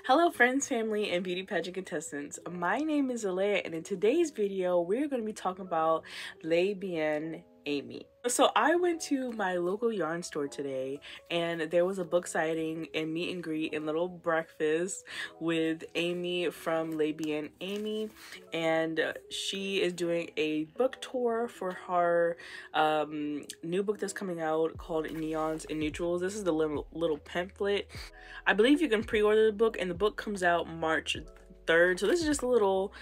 Hello friends, family, and beauty pageant contestants. My name is Alea, and in today's video, we're going to be talking about Bien Aimée. So I went to my local yarn store today, and there was a book signing and meet and greet and little breakfast with Amy from Bien Aimée, and she is doing a book tour for her new book that's coming out called Neons and Neutrals. This is the little pamphlet. I believe you can pre-order the book, and the book comes out March 3rd. So this is just a little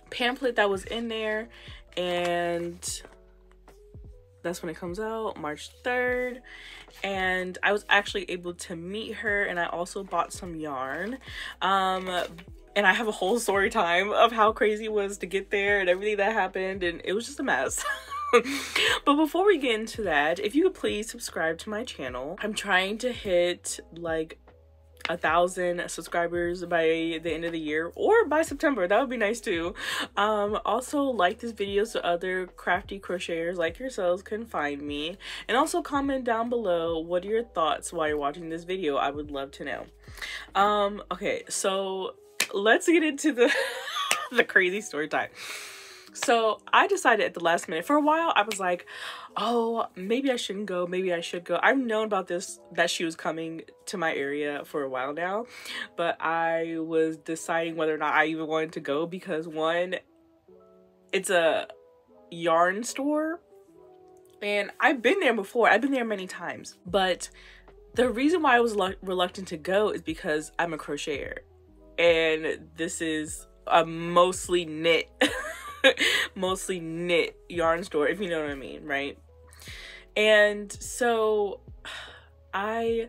pamphlet that was in there, and that's when it comes out, March 3rd. And I was actually able to meet her, and I also bought some yarn. And I have a whole story time of how crazy it was to get there and everything that happened, and it was just a mess. But before we get into that, if you could please subscribe to my channel. I'm trying to hit like 1,000 subscribers by the end of the year, or by September. That would be nice too. Also like this video so other crafty crocheters like yourselves can find me, and also comment down below what are your thoughts while you're watching this video. I would love to know. Okay, so let's get into the the crazy story time. So I decided at the last minute. For a while I was like, oh, maybe I shouldn't go, maybe I should go. I've known about this, that she was coming to my area for a while now, but I was deciding whether or not I even wanted to go because, one, it's a yarn store and I've been there before. I've been there many times, but the reason why I was reluctant to go is because I'm a crocheter, and this is a mostly knit mostly knit yarn store, if you know what I mean, right? And so I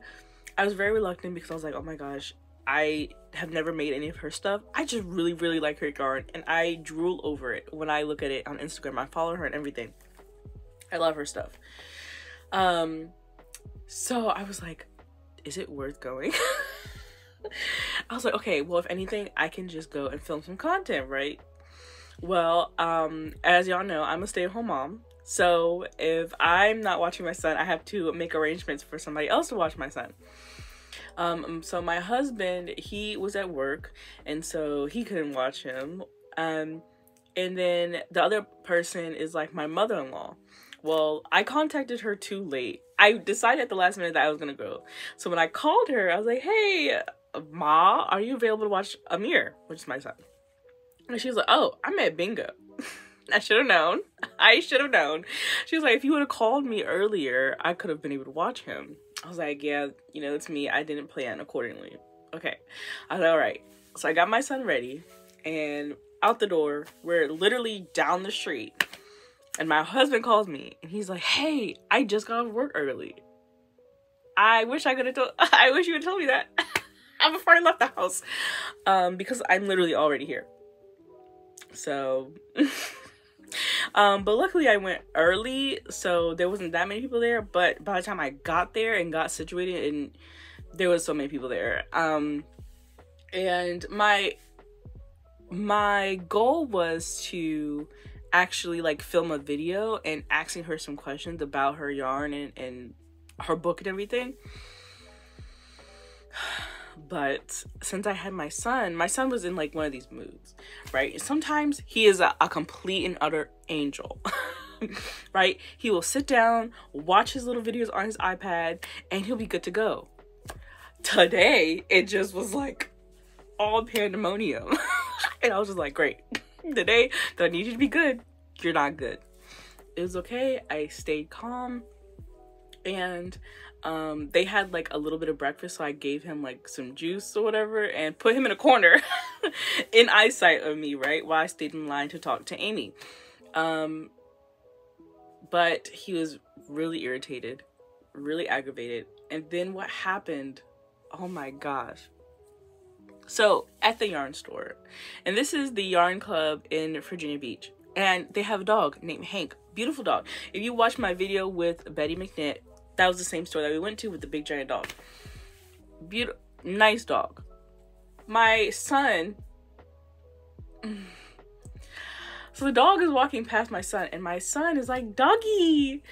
was very reluctant because I was like, oh my gosh, I have never made any of her stuff. I just really like her yarn, and I drool over it when I look at it on Instagram. I follow her and everything. I love her stuff. So I was like, is it worth going? I was like, okay, well, if anything, I can just go and film some content, right? Well, as y'all know, I'm a stay-at-home mom. So if I'm not watching my son, I have to make arrangements for somebody else to watch my son. So my husband, he was at work, and so he couldn't watch him. And then the other person is like my mother-in-law. Well, I contacted her too late. I decided at the last minute that I was gonna go. So when I called her, I was like, hey, Ma, are you available to watch Amir, which is my son? And she was like, oh, I'm at bingo. I should have known. I should have known. She was like, if you would have called me earlier, I could have been able to watch him. I was like, yeah, you know, it's me. I didn't plan accordingly. Okay. I was like, all right. So I got my son ready, and out the door, we're literally down the street, and my husband calls me, and he's like, hey, I just got off work early. I wish you would have told me that before I left the house, because I'm literally already here. So but luckily I went early, so there wasn't that many people there. But by the time I got there and got situated, and there was so many people there, and my goal was to actually like film a video and asking her some questions about her yarn and her book and everything. But since I had my son was in like one of these moods, right? Sometimes he is a complete and utter angel, right? He will sit down, watch his little videos on his iPad, and he'll be good to go. Today, it just was like all pandemonium. And I was just like, great. Today, do I need you to be good? You're not good. It was okay. I stayed calm. And they had like a little bit of breakfast, so I gave him like some juice or whatever and put him in a corner in eyesight of me, right, while I stayed in line to talk to Amy. But he was really irritated, really aggravated. And then what happened, oh my gosh. So at the yarn store, and this is the yarn club in Virginia Beach, and they have a dog named Hank. Beautiful dog. If you watch my video with Betty McKnitt, that was the same store that we went to with the big giant dog. Beautiful, nice dog. My son, so the dog is walking past my son, and my son is like, doggy,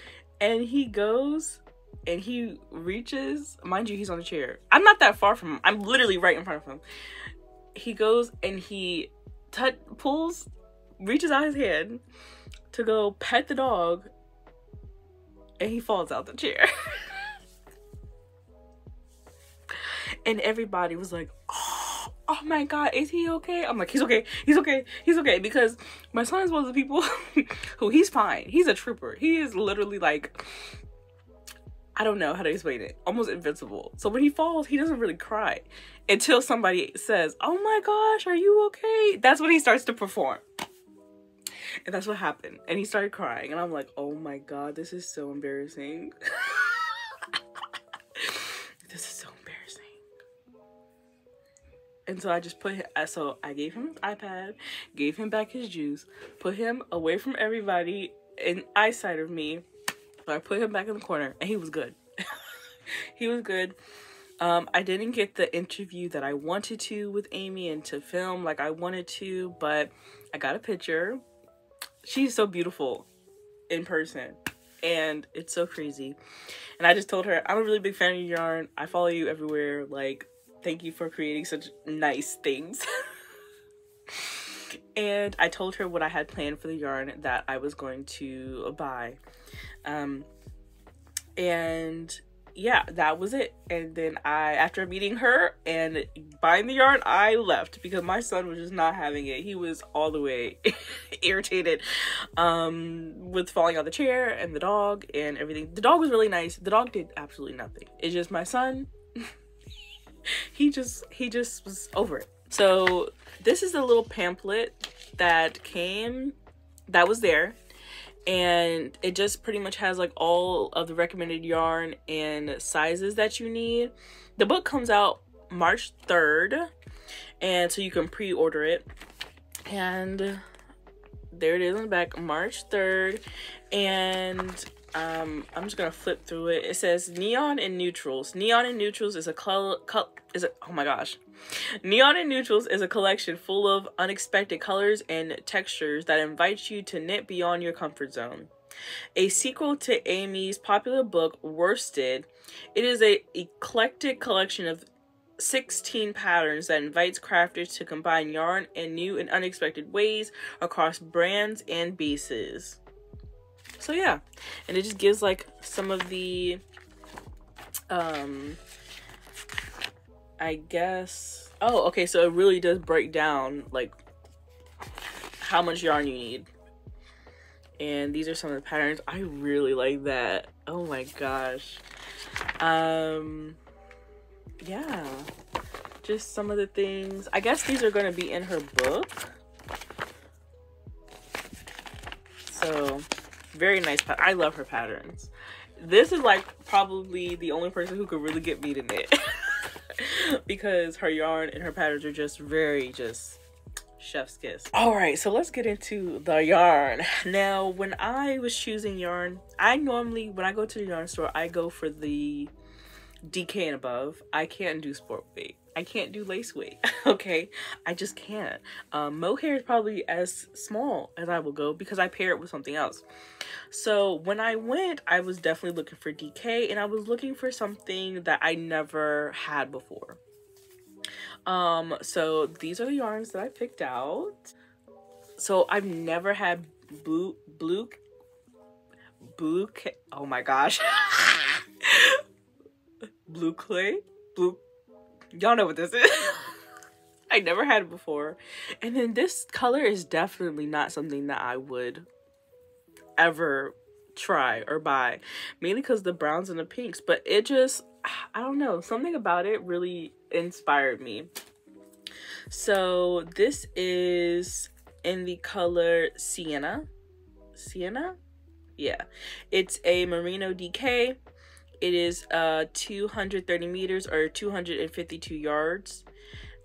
and he goes and he reaches, mind you, he's on a chair. I'm not that far from him. I'm literally right in front of him. He goes and he reaches out his hand to go pet the dog, and he falls out the chair. And everybody was like, oh my God, is he okay? I'm like, he's okay, he's okay, he's okay. Because my son is one of the people who, he's fine. He's a trooper. He is literally like, I don't know how to explain it, almost invincible. So when he falls, he doesn't really cry until somebody says, oh my gosh, are you okay? That's when he starts to perform. And that's what happened. And he started crying. And I'm like, oh my God, this is so embarrassing. This is so embarrassing. And so I just I gave him his iPad, gave him back his juice, put him away from everybody in eyesight of me. So I put him back in the corner, and he was good. He was good. I didn't get the interview that I wanted to with Amy and to film like I wanted to, but I got a picture. She's so beautiful in person, and it's so crazy. And I just told her, I'm a really big fan of your yarn. I follow you everywhere. Like, thank you for creating such nice things. And I told her what I had planned for the yarn that I was going to buy. And yeah, that was it. And then after meeting her and buying the yarn, I left because my son was just not having it. He was all the way irritated with falling out the chair and the dog and everything. The dog was really nice. The dog did absolutely nothing. It's just my son, he just was over it. So this is a little pamphlet that was there. And it just pretty much has like all of the recommended yarn and sizes that you need. The book comes out March 3rd, and so you can pre-order it. And there it is on the back, March 3rd. And I'm just gonna flip through it. It says Neon and Neutrals. Neon and Neutrals is oh my gosh. Neon and Neutrals is a collection full of unexpected colors and textures that invites you to knit beyond your comfort zone. A sequel to Amy's popular book, Worsted, it is an eclectic collection of 16 patterns that invites crafters to combine yarn in new and unexpected ways across brands and bases. So yeah, and it just gives like some of the I guess, oh, okay, so it really does break down like how much yarn you need. And these are some of the patterns. I really like that. Oh my gosh. Yeah, just some of the things. I guess these are going to be in her book. So very nice. I love her patterns. This is like probably the only person who could really get me to knit. Because her yarn and her patterns are just chef's kiss. All right, so let's get into the yarn. Now, when I was choosing yarn, when I go to the yarn store, I go for the DK and above. I can't do sport weight. I can't do lace weight. Okay, I just can't. Mohair is probably as small as I will go because I pair it with something else. So when I went, I was definitely looking for DK, and I was looking for something that I never had before. So these are the yarns that I picked out. So I've never had blue, oh my gosh. Blue clay, y'all know what this is. I never had it before. And then this color is definitely not something that I would ever try or buy, mainly because the browns and the pinks, but it just, I don't know, something about it really inspired me. So this is in the color Sienna, yeah, it's a merino DK. It is 230 meters or 252 yards.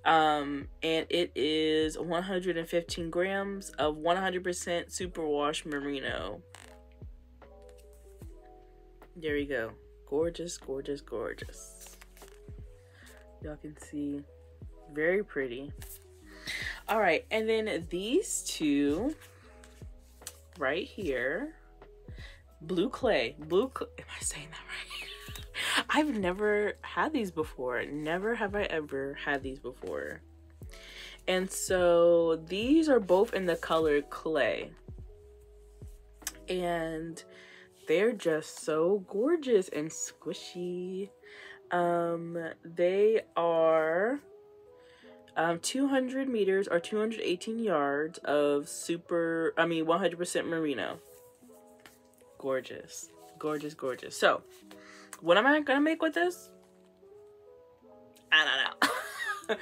And it is 115 grams of 100% superwash merino. There you go. Gorgeous, gorgeous, gorgeous. Y'all can see, very pretty. All right, and then these two right here, blue clay. Am I saying that right? I've never had these before. Never have I ever had these before. And so these are both in the color Clay. And they're just so gorgeous and squishy. They are 200 meters or 218 yards of 100% merino. Gorgeous. Gorgeous, gorgeous. So, what am I gonna make with this? I don't know.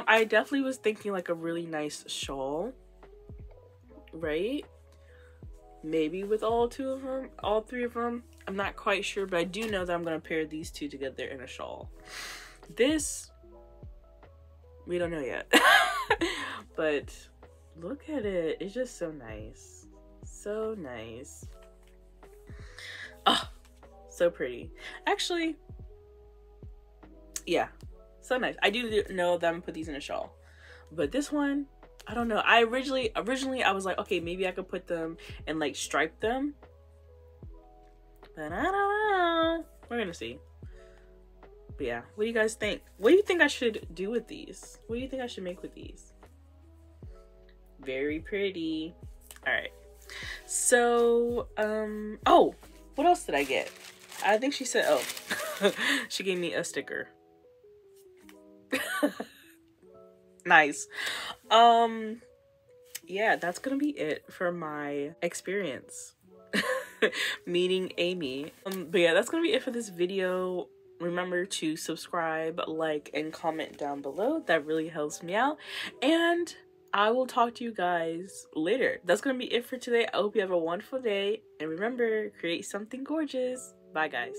I definitely was thinking like a really nice shawl, right? Maybe with all three of them. I'm not quite sure, but I do know that I'm gonna pair these two together in a shawl. This, we don't know yet. But look at it. It's just so nice. So nice. Oh, so pretty. Actually, yeah, so nice. I do know that I'm gonna put these in a shawl, but this one, I don't know. I originally I was like, okay, maybe I could put them and like stripe them, but I don't know. We're gonna see. But yeah, what do you guys think? What do you think I should do with these? What do you think I should make with these? Very pretty. All right. So, oh, what else did I get? I think she said, oh, she gave me a sticker. Nice. Yeah, that's gonna be it for my experience meeting Amy. But yeah, that's gonna be it for this video. Remember to subscribe, like, and comment down below. That really helps me out. And I will talk to you guys later. That's gonna be it for today. I hope you have a wonderful day. And remember, create something gorgeous. Bye, guys.